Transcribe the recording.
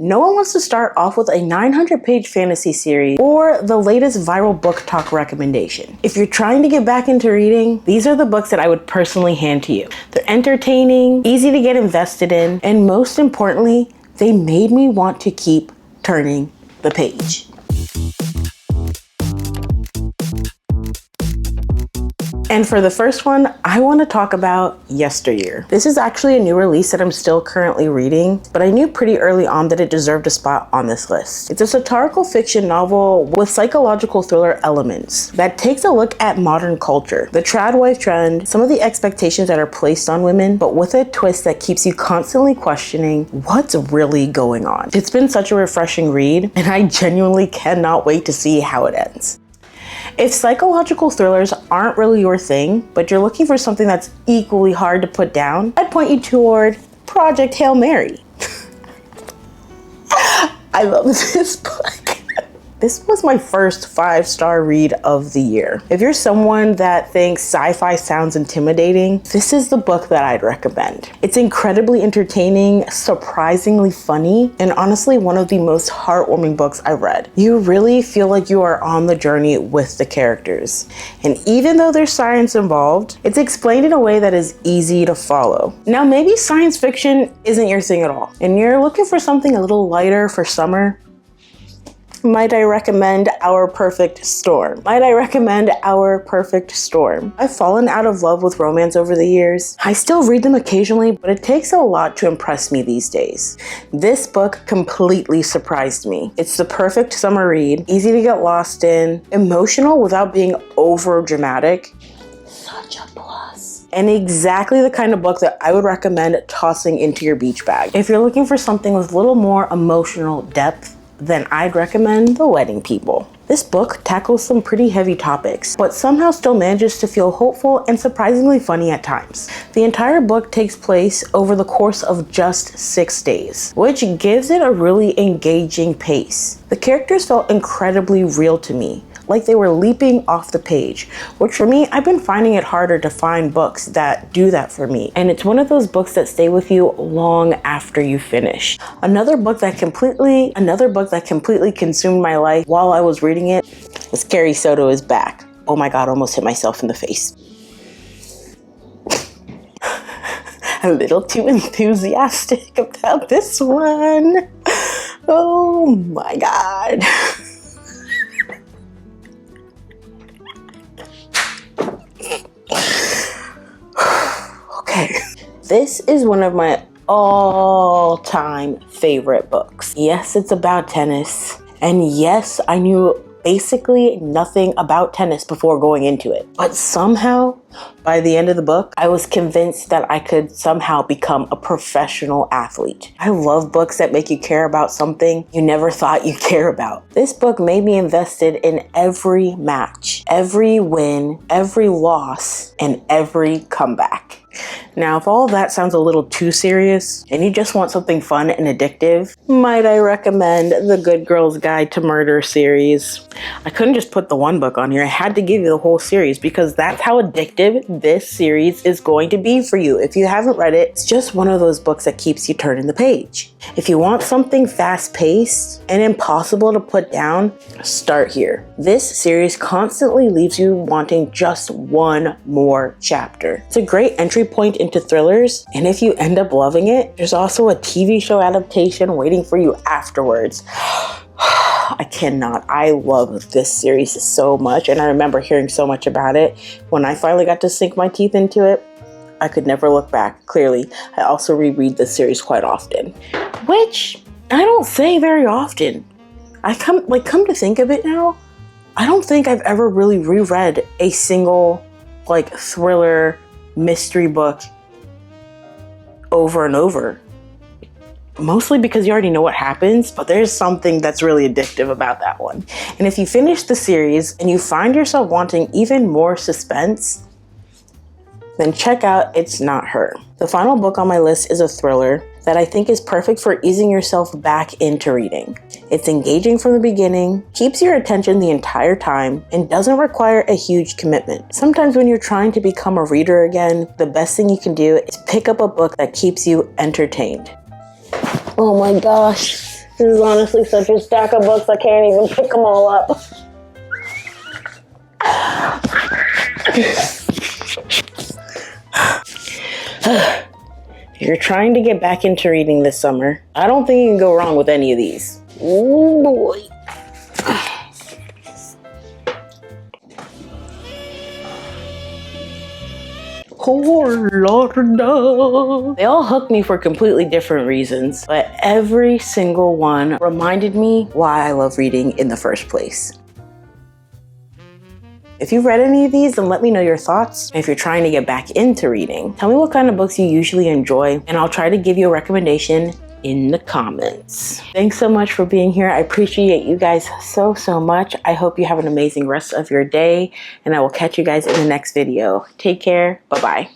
No one wants to start off with a 900-page fantasy series or the latest viral book talk recommendation. If you're trying to get back into reading, these are the books that I would personally hand to you. They're entertaining, easy to get invested in, and most importantly, they made me want to keep turning the page. And for the first one, I want to talk about Yesteryear. This is actually a new release that I'm still currently reading, but I knew pretty early on that it deserved a spot on this list. It's a satirical fiction novel with psychological thriller elements that takes a look at modern culture, the trad wife trend, some of the expectations that are placed on women, but with a twist that keeps you constantly questioning what's really going on. It's been such a refreshing read, and I genuinely cannot wait to see how it ends. If psychological thrillers aren't really your thing, but you're looking for something that's equally hard to put down, I'd point you toward Project Hail Mary. I love this book. This was my first 5-star read of the year. If you're someone that thinks sci-fi sounds intimidating, this is the book that I'd recommend. It's incredibly entertaining, surprisingly funny, and honestly one of the most heartwarming books I've read. You really feel like you are on the journey with the characters. And even though there's science involved, it's explained in a way that is easy to follow. Now maybe science fiction isn't your thing at all, and you're looking for something a little lighter for summer. Might I recommend Our Perfect Storm? I've fallen out of love with romance over the years. I still read them occasionally, but it takes a lot to impress me these days. This book completely surprised me. It's the perfect summer read, easy to get lost in, emotional without being over dramatic. Such a plus. And exactly the kind of book that I would recommend tossing into your beach bag. If you're looking for something with a little more emotional depth, then I'd recommend The Wedding People. This book tackles some pretty heavy topics, but somehow still manages to feel hopeful and surprisingly funny at times. The entire book takes place over the course of just 6 days, which gives it a really engaging pace. The characters felt incredibly real to me, like they were leaping off the page, which for me, I've been finding it harder to find books that do that for me. And it's one of those books that stay with you long after you finish. Another book that completely consumed my life while I was reading it was Carrie, Soto is Back. Oh my God, almost hit myself in the face. A little too enthusiastic about this one. Oh my God. Okay, this is one of my all-time favorite books. Yes, it's about tennis, and yes, I knew basically nothing about tennis before going into it. But somehow, by the end of the book, I was convinced that I could somehow become a professional athlete. I love books that make you care about something you never thought you'd care about. This book made me invested in every match, every win, every loss, and every comeback. Now, if all of that sounds a little too serious and you just want something fun and addictive, might I recommend the Good Girl's Guide to Murder series. I couldn't just put the one book on here. I had to give you the whole series because that's how addictive this series is going to be for you. If you haven't read it, it's just one of those books that keeps you turning the page. If you want something fast-paced and impossible to put down, start here. This series constantly leaves you wanting just one more chapter. It's a great entry point into thrillers, and if you end up loving it, there's also a TV show adaptation waiting for you afterwards. I cannot. I love this series so much, and I remember hearing so much about it. When I finally got to sink my teeth into it, I could never look back. Clearly, I also reread this series quite often, which I don't say very often. Come to think of it now, I don't think I've ever really reread a single thriller mystery book over and over. Mostly because you already know what happens, but there's something that's really addictive about that one. And if you finish the series and you find yourself wanting even more suspense, then check out It's Not Her. The final book on my list is a thriller that I think is perfect for easing yourself back into reading. It's engaging from the beginning, keeps your attention the entire time, and doesn't require a huge commitment. Sometimes when you're trying to become a reader again, the best thing you can do is pick up a book that keeps you entertained. Oh my gosh, This is honestly such a stack of books, I can't even pick them all up. If you're trying to get back into reading this summer, I don't think you can go wrong with any of these. Oh boy. Oh Lord. They all hooked me for completely different reasons, but every single one reminded me why I love reading in the first place. If you've read any of these, then let me know your thoughts. If you're trying to get back into reading, tell me what kind of books you usually enjoy, and I'll try to give you a recommendation in the comments. Thanks so much for being here. I appreciate you guys so much. I hope you have an amazing rest of your day, and I will catch you guys in the next video. Take care. Bye-bye.